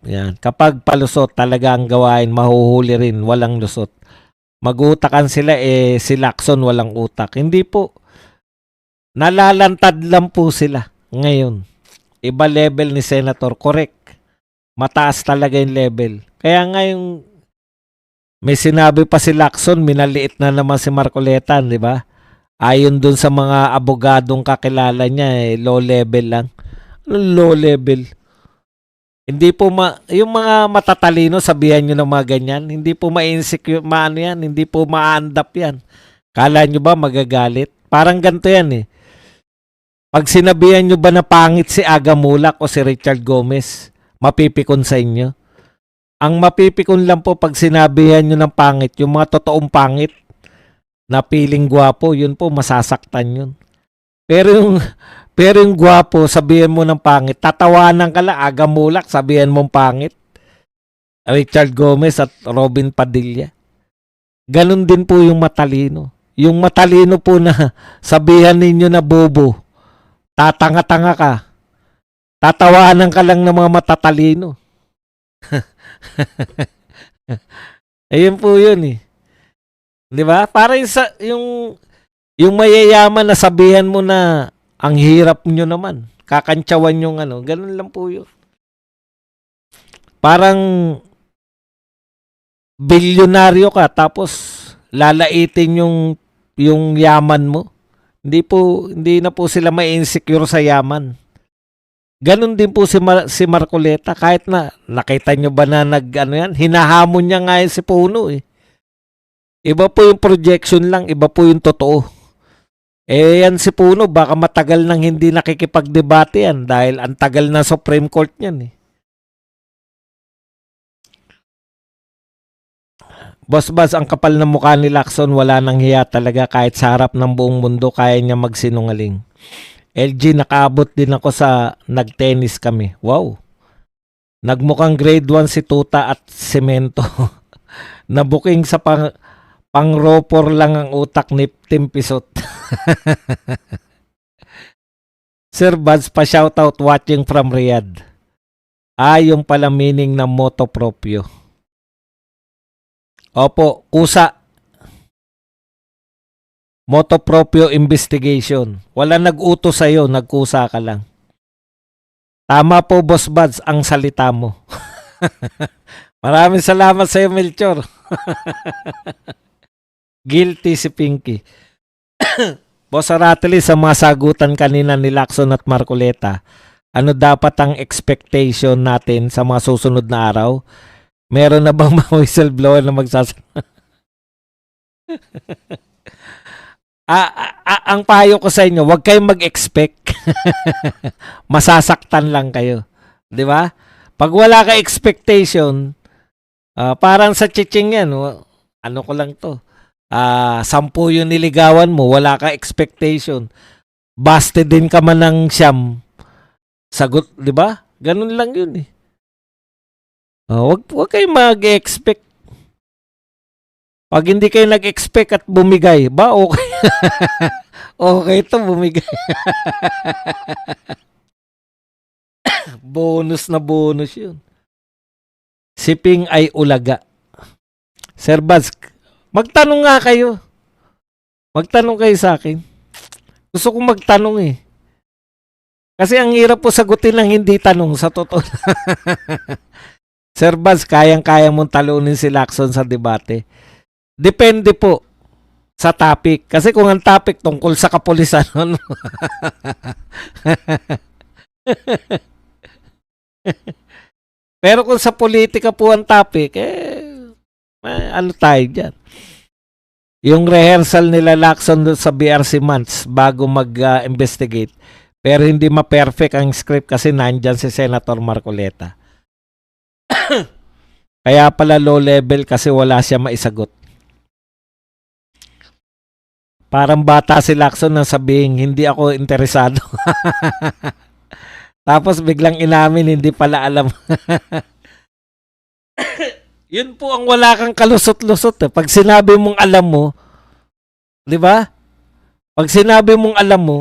Yan. Kapag palusot talaga ang gawain, mahuhuli rin, walang lusot. Mag-utakan sila, si Lacson walang utak. Hindi po. Nalalantad lang po sila ngayon. Iba level ni Senator, correct. Mataas talaga yung level. Kaya ngayon, may sinabi pa si Lacson, minaliit na naman si Marcoleta, di ba? Ayon dun sa mga abogadong kakilala niya, low level lang. Anong low level? Hindi po yung mga matatalino, sabihan nyo ng mga ganyan, hindi po ma-insecure, maano yan, hindi po ma-andap yan. Kala nyo ba magagalit? Parang ganito yan eh. Pag sinabihan nyo ba na pangit si Aga Mulak o si Richard Gomez, mapipikon sa inyo? Ang mapipikon lang po pag sinabihan nyo ng pangit, yung mga totoong pangit na piling gwapo, yun po masasaktan yun. Pero yung gwapo, sabihan mo ng pangit, tatawanan ka lang, Aga Mulak, sabihan mong pangit. Richard Gomez at Robin Padilla. Ganon din po yung matalino. Yung matalino po na sabihan ninyo na bobo, tatanga-tanga ka. Tatawanan ka lang ng mga matatalino. Ayun po yun eh. Di ba? Para yung mayayaman na sabihan mo na ang hirap nyo naman. Kakantsawan yung ano. Ganun lang po yun. Parang bilyonaryo ka tapos lalaitin yung yaman mo. Hindi na po sila ma-insecure sa yaman. Ganon din po si Marcoleta. Kahit na, nakita nyo ba na hinahamon niya nga si Puno eh. Iba po yung projection lang, iba po yung totoo. Yan si Puno, baka matagal nang hindi nakikipagdebate yan dahil ang tagal na Supreme Court niyan eh. Boss Baz, ang kapal ng mukha ni Lacson, wala nang hiya talaga kahit sa harap ng buong mundo, kaya niya magsinungaling. LG, nakaabot din ako sa nagtennis kami. Wow. Nagmukhang grade 1 si Tuta at Semento. Nabuking sa pang-ropor lang ang utak ni Tim Pisot. Sir Baz, pa-shoutout watching from Riyadh. Yung pala meaning ng moto proprio. Opo, kusa. Moto proprio investigation. Wala nag-utos sa'yo, nagkusa ka lang. Tama po, Boss Buds, ang salita mo. Maraming salamat sa'yo, Melchor. Guilty si Pinky. Boss Aratili, sa mga sagutan kanina ni Lacson at Marcoleta, ano dapat ang expectation natin sa mga susunod na araw? Meron na bang mga whistleblower na magsasabi? Ang payo ko sa inyo, huwag kayong mag-expect. Masasaktan lang kayo. Di ba? Pag wala ka expectation, parang sa chiching yan, ano ko lang to, 10 yung niligawan mo, wala ka expectation. Busted din ka man ng siyam. Sagot, di ba? Ganun lang yun eh. Wag kayo mag-expect. Pag hindi kayo nag-expect at bumigay, ba okay? Okay to, bumigay. Bonus na bonus yun. Siping ay ulaga. Sir Baz, magtanong nga kayo. Magtanong kayo sa akin. Gusto kong magtanong eh. Kasi ang hirap po sagutin ng hindi tanong sa totoo. Sir Baz, kayang-kaya mong talunin si Lacson sa debate. Depende po sa topic. Kasi kung ang topic tungkol sa kapulisan, pero kung sa politika po ang topic, ano tayo dyan? Yung rehearsal nila Lacson sa BRC months bago mag-investigate. Pero hindi ma-perfect ang script kasi nandyan si Senator Marcoleta. Kaya pala low level kasi wala siya maisagot. Parang bata si Lacson na sabihin, hindi ako interesado. Tapos biglang inamin, hindi pala alam. Yun po ang wala kang kalusot-lusot. Pag sinabi mong alam mo, di ba? Pag sinabi mong alam mo,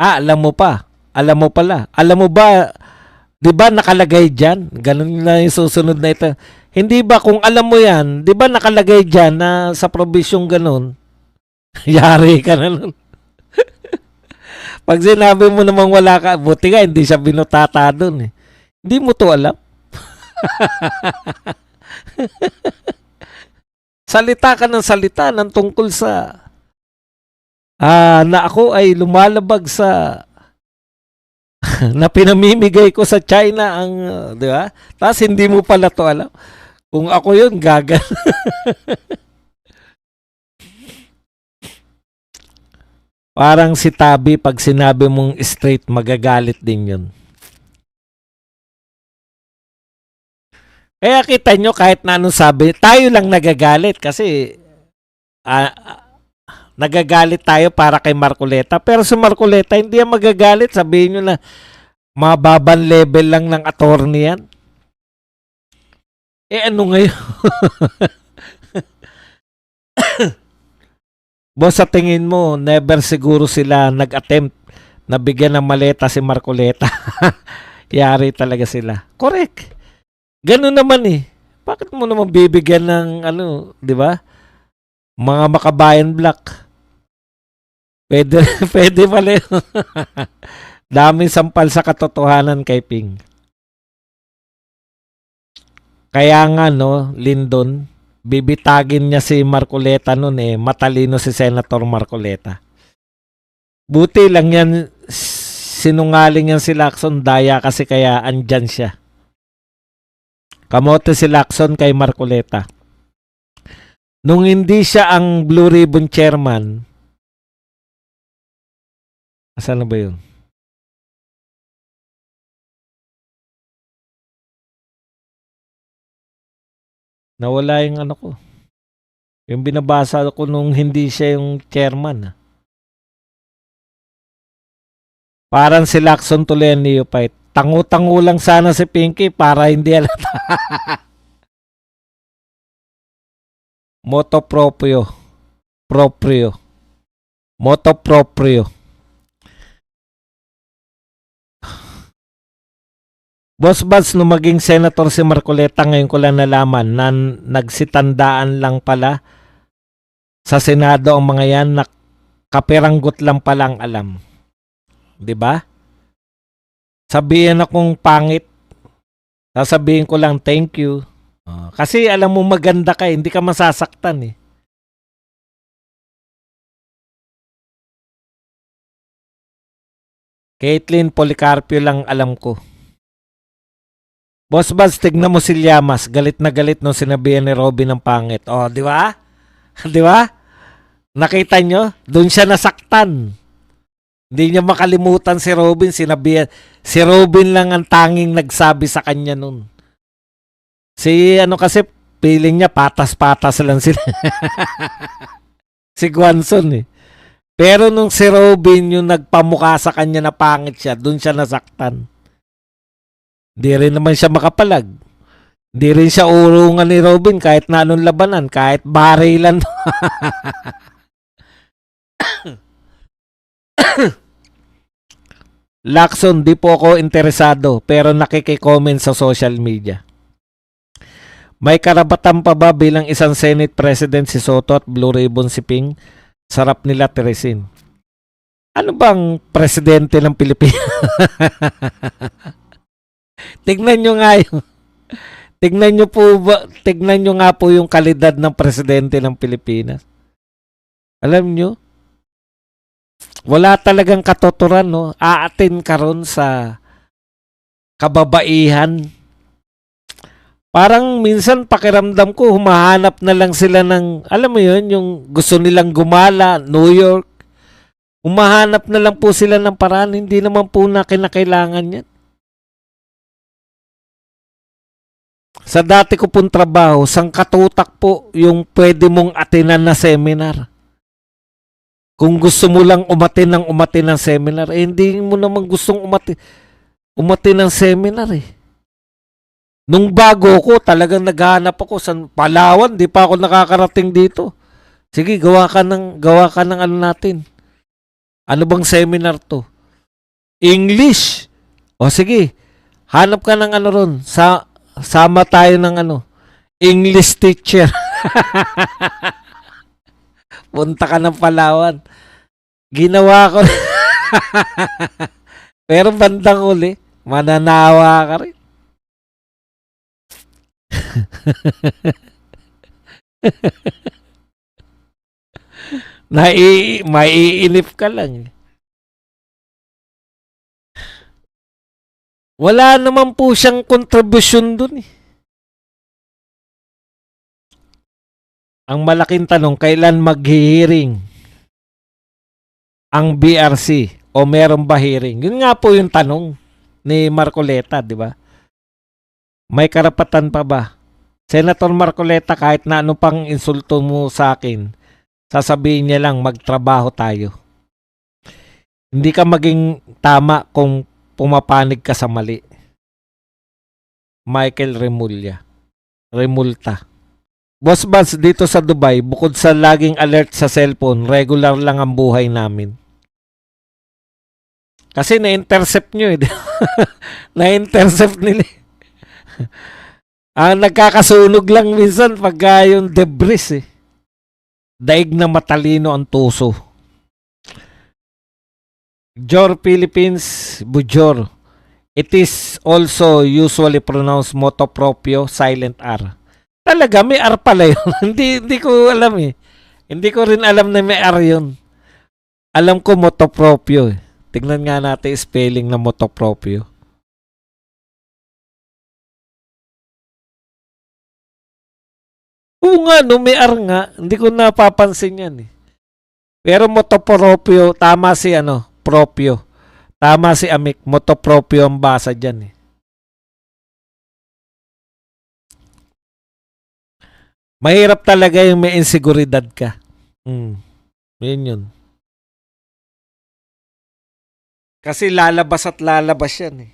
alam mo pa. Alam mo pala. Alam mo ba 'Di ba nakalagay diyan? Ganun na yung susunod na ito. Hindi ba kung alam mo 'yan, 'di ba nakalagay diyan na sa probisyong ganun, yari ka na nun. Pag sinabi mo namang wala ka, buti nga hindi siya binutata doon eh. Hindi mo to alam. Salita ka ng salita ng tungkol sa na ako ay lumalabag sa na pinamimigay ko sa China ang, di ba? Tapos hindi mo pala to alam. Kung ako yun, gagal. Parang si Tabi, pag sinabi mong straight, magagalit din yun. Kaya kita nyo, kahit na anong sabi, tayo lang nagagalit kasi nagagalit tayo para kay Marcoleta. Pero si Marcoleta, hindi yan magagalit. Sabihin nyo na, mababang level lang ng attorney yan. Ano ngayon? Boss, sa tingin mo, never siguro sila nag-attempt na bigyan ng maleta si Marcoleta. Yari talaga sila. Correct. Ganun naman eh. Bakit mo naman bibigyan ng di ba? Mga makabayan black. Pwede, pwede pala yun. Daming sampal sa katotohanan kay Ping. Kaya nga, Lyndon, bibitagin niya si Marcoleta noon eh. Matalino si Senator Marcoleta. Buti lang yan, sinungaling yan si Lacson, daya kasi kaya andyan siya. Kamote si Lacson kay Marcoleta. Nung hindi siya ang Blue Ribbon Chairman, asan na ba yun? Nawala yung ko. Yung binabasa ko nung hindi siya yung chairman. Parang si Lacson tuloy ang neophyte. Tangu-tangu lang sana si Pinky para hindi alata. Moto proprio. Moto proprio. Boss Buds, nung maging senator si Marcoleta, ngayon ko lang nalaman na nagsitandaan lang pala sa Senado ang mga yan na kapiranggot lang palang alam. 'Di ba? Sabihin akong pangit, sasabihin ko lang thank you. Kasi alam mo maganda ka, hindi ka masasaktan eh. Caitlyn Policarpio lang alam ko. Boss Buzz, tignan mo si Llamas. Galit na galit nung sinabihan ni Robin ng pangit. Di ba? Di ba? Nakita nyo? Doon siya nasaktan. Hindi niya makalimutan si Robin. Sinabihan. Si Robin lang ang tanging nagsabi sa kanya nun. Si kasi, feeling niya patas-patas lang sila. Si Guanzon eh. Pero nung si Robin yung nagpamukha sa kanya na pangit siya, doon siya nasaktan. Di rin naman siya makapalag. Di rin siya urungan ni Robin kahit na anong labanan, kahit barilan. Lacson, di po ako interesado pero nakiki-comment sa social media. May karapatan pa ba bilang isang Senate President si Soto at Blue Ribbon si Ping? Sarap nila tiresin. Ano bang presidente ng Pilipinas? Tignan nyo nga yung tignan nyo nga po yung kalidad ng presidente ng Pilipinas. Alam nyo, wala talagang katotoran, aatin ka ron sa kababaihan. Parang minsan pakiramdam ko, humahanap na lang sila ng, alam mo yun, yung gusto nilang gumala, New York. Humahanap na lang po sila ng paraan, hindi naman po na kinakailangan yan. Sa dati ko pong trabaho, sangkatutak po yung pwede mong atinan na seminar. Kung gusto mo lang umatin ng seminar, hindi mo naman gustong umatin ng seminar eh. Nung bago ko, talagang naghahanap ako sa Palawan, di pa ako nakakarating dito. Sige, gawa ka ng ano natin. Ano bang seminar to? English. O sige, Hanap ka ng ano ron. Sama tayo ng ano, English teacher. Punta ka ng Palawan. Ginawa ko. Pero bandang uli, mananawa ka rin. Maiinip ka lang. Wala naman po siyang kontribusyon dun eh. Ang malaking tanong, kailan maghihiring ang BRC o meron ba hearing? Yun nga po yung tanong ni Marcoleta, di ba? May karapatan pa ba? Senator Marcoleta, kahit na ano pang insulto mo sa akin, sasabihin niya lang magtrabaho tayo. Hindi ka maging tama kung pumapanig ka sa mali. Michael Remulta. Boss Bans, dito sa Dubai, bukod sa laging alert sa cellphone, regular lang ang buhay namin. Kasi na-intercept nyo eh. Na-intercept nila. Ang nagkakasunog lang minsan pagka yung debris eh. Daig na matalino ang tuso. Jor Philippines, Bujor. It is also usually pronounced moto proprio, silent R. Talaga, may R pala yun. hindi ko alam eh. Hindi ko rin alam na may R yun. Alam ko moto proprio eh. Tignan nga natin spelling na moto proprio. Oo nga, no, may R nga. Hindi ko napapansin yan eh. Pero moto proprio, tama si ano, proprio. Tama si Amik, moto proprio ang basa dyan eh. Mahirap talaga yung may inseguridad ka. Yun. Kasi lalabas at lalabas yan eh.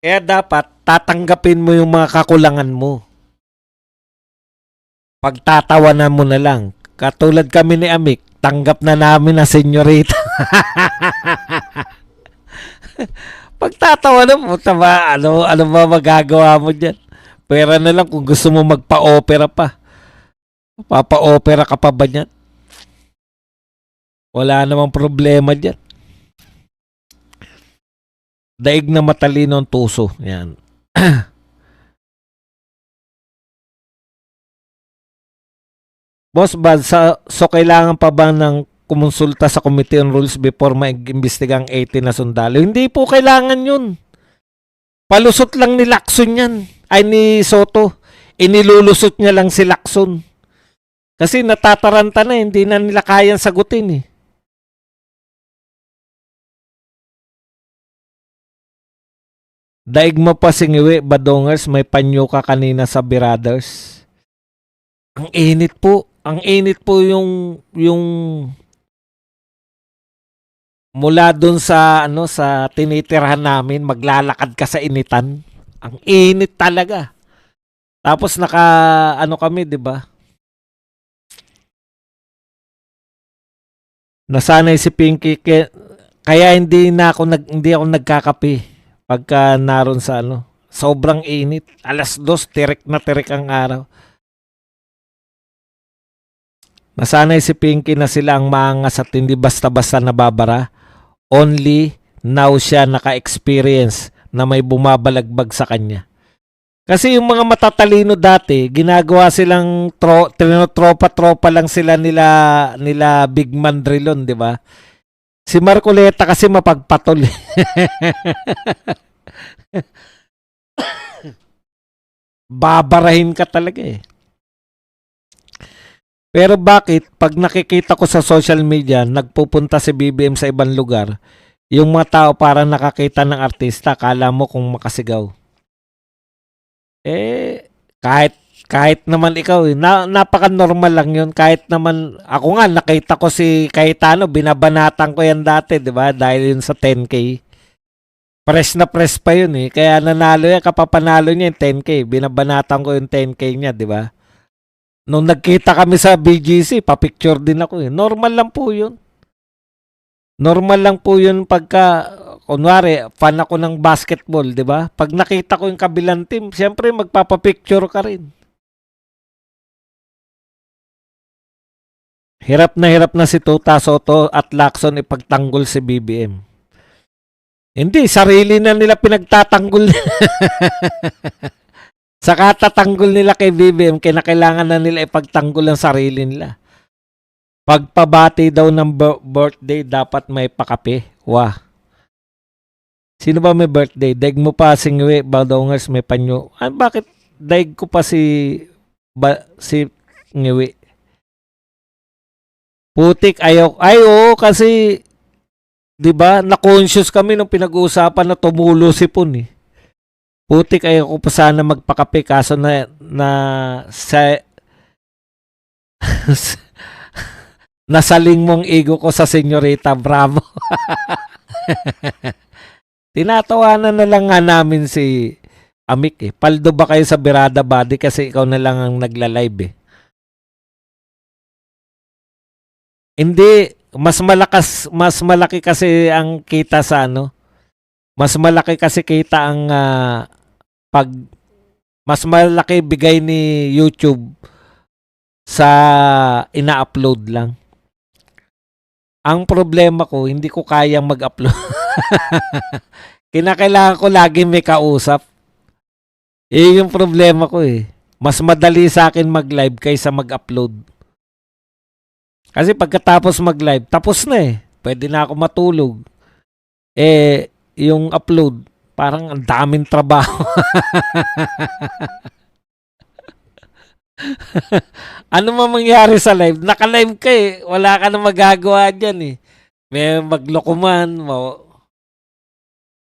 Kaya dapat tatanggapin mo yung mga kakulangan mo. Pagtatawanan mo na lang. Katulad kami ni Amik, tanggap na namin na senyorita. Pagtatawanan mo, tama, ano ba magagawa mo dyan? Pera na lang kung gusto mo magpa-opera pa. Papa-opera ka pa ba niyan? Wala namang problema dyan. Daig na matalino ang tuso. Yan. Boss Bad, so kailangan pa ba ng kumonsulta sa Committee on Rules before mag-imbestiga ang 18 na sundalo? Hindi po kailangan yun. Palusot lang ni Lacson yan. Ay ni Soto. Inilulusot niya lang si Lacson. Kasi natataranta na, hindi na nila kayang sagutin eh. Daig mo pa singiwi, Badongers, may panyo ka kanina sa Biraders. Ang init po. Ang init po yung mula dun sa sa tinitirhan namin, maglalakad ka sa initan. Ang init talaga. Tapos kami, 'di ba? Nasanay si Pinky kaya hindi ako nagkakape pagka naroon sa sobrang init. 2:00, tirik na tirik ang araw. Nasanay si Pinky na sila ang maangas at hindi basta-basta nababara. Only now siya naka-experience na may bumabalagbag sa kanya. Kasi yung mga matatalino dati, ginagawa silang tropa-tropa lang sila nila Big Man Drilon, di ba? Si Marcoleta kasi mapagpatol. Babarahin ka talaga eh. Pero bakit pag nakikita ko sa social media, nagpupunta si BBM sa ibang lugar, yung mga tao parang nakakita ng artista, kala mo kung makasigaw. Kahit naman ikaw, napaka-normal lang yun. Kahit naman, ako nga, nakita ko si Cayetano, binabanatan ko yan dati, di ba? Dahil yun sa 10K. Press na press pa yun eh. Kaya nanalo yan, kapapanalo niya yung 10K. Binabanatan ko yung 10K niya, di ba? Nung nagkita kami sa BGC, papicture din ako eh. Normal lang po yun. Normal lang po yun pagka, kunwari, fan ako ng basketball, di ba? Pag nakita ko yung kabilang team, siyempre magpapapicture ka rin. Hirap na si Tuta Soto at Lacson ipagtanggol si BBM. Hindi, sarili na nila pinagtatanggol. Sa katatanggol nila kay BBM, kinakailangan na nila ipagtanggol ang sarili nila. Pagpabati daw ng birthday, dapat may pakape. Wah. Sino ba may birthday? Daig mo pa singwe, Baldongers may panyo. Bakit daig ko pa si ngiwi? Putik, ayaw. Ay, oo, kasi, di ba, na-conscious kami nung pinag-uusapan na tumulo si Pun eh. Putik, ayaw ko pa sana magpakape, kaso nasaling mong ego ko sa senyorita. Bravo. Tinatawanan na lang nga namin si Amik eh. Paldo ba kayo sa Birada Body kasi ikaw na lang ang nagla-live eh. Hindi, mas malaki kasi ang kita sa ano. Mas malaki kasi kita ang mas malaki bigay ni YouTube sa ina-upload lang. Ang problema ko, hindi ko kayang mag-upload. Kinakailangan ko lagi may kausap. Yung problema ko eh. Mas madali sa akin mag-live kaysa mag-upload. Kasi pagkatapos mag-live, tapos na eh. Pwede na ako matulog. Yung upload, parang ang daming trabaho. Ano man mangyari sa live? Naka-live ka eh. Wala ka na magagawa dyan eh. May maglokoman.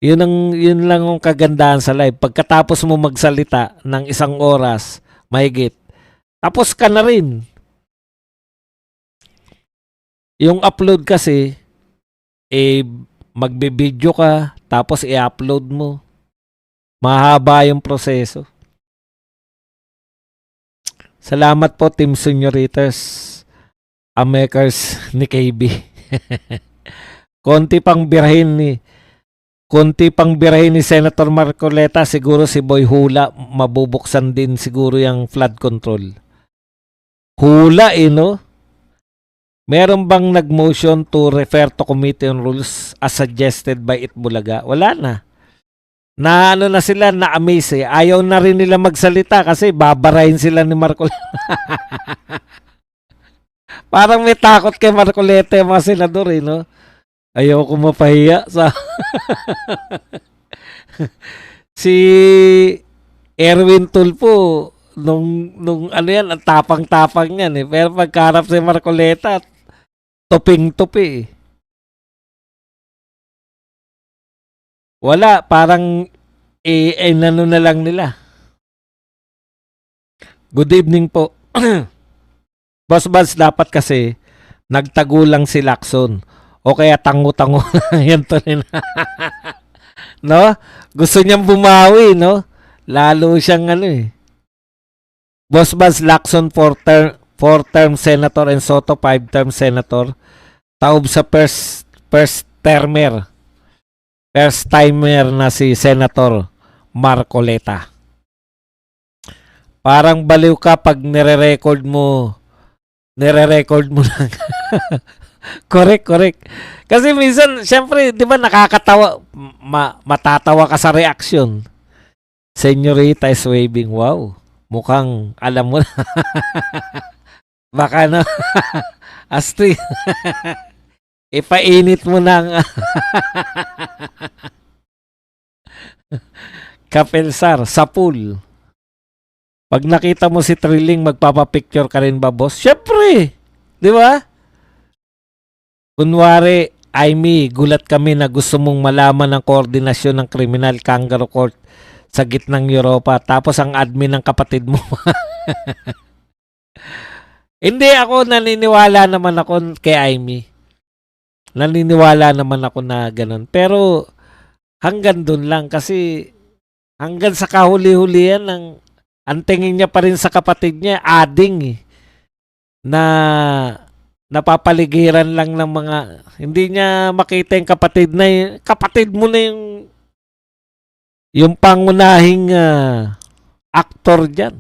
Yun lang ang kagandahan sa live. Pagkatapos mo magsalita ng 1 oras, mahigit, tapos ka na rin. Yung upload kasi, magbe-video ka, tapos i-upload mo. Mahaba yung proseso. Salamat po, Team Senioritas, Amekers ni KB. Konti pang birahin ni Senator Marcoleta, siguro si Boy Hula, mabubuksan din siguro yung flood control. Hula no? Meron bang nag-motion to refer to Committee on Rules as suggested by Itbulaga? Wala na. Na ano na sila, na-amaze eh. Ayaw na rin nila magsalita kasi babarahin sila ni Marcoleta. Parang may takot kay Marcoleta yung mga senador eh, no? Ayaw ko mapahiya sa... Si Erwin Tulfo, nung ano yan, ang tapang-tapang yan eh. Pero pagkarap si Marcoleta, tuping-tupi eh. Wala, parang nano na lang nila. Good evening po. Boss Buzz, dapat kasi nagtagulang si Lacson o kaya tango-tango yan to rin. No? Gusto niyang bumawi, no? Lalo siyang ano eh. Boss Buzz, Lacson 4-term senator and Soto 5-term senator. Taob sa first timer na si Senator Marcoleta. Parang baliw ka pag nire-record mo lang. Correct. Kasi minsan, syempre, di ba nakakatawa, matatawa ka sa reaction. Senyorita is waving, wow. Mukhang, alam mo na. Baka na, Astrid. Ipainit mo ng Kapelsar sa pool. Pag nakita mo si Trilling, magpapapicture ka rin ba, boss? Syempre! Di ba? Kunwari, Aimee, gulat kami na gusto mong malaman ang koordinasyon ng Criminal Kangaroo Court sa gitnang Europa. Tapos ang admin ng kapatid mo. Hindi ako naniniwala naman ako kay Aimee. Naniniwala naman ako na ganun. Pero hanggang dun lang kasi hanggang sa kahuli-hulihan ang tingin niya pa rin sa kapatid niya, ading eh. Na napapaligiran lang ng mga, hindi niya makita yung kapatid na kapatid mo na yung pangunahing aktor dyan.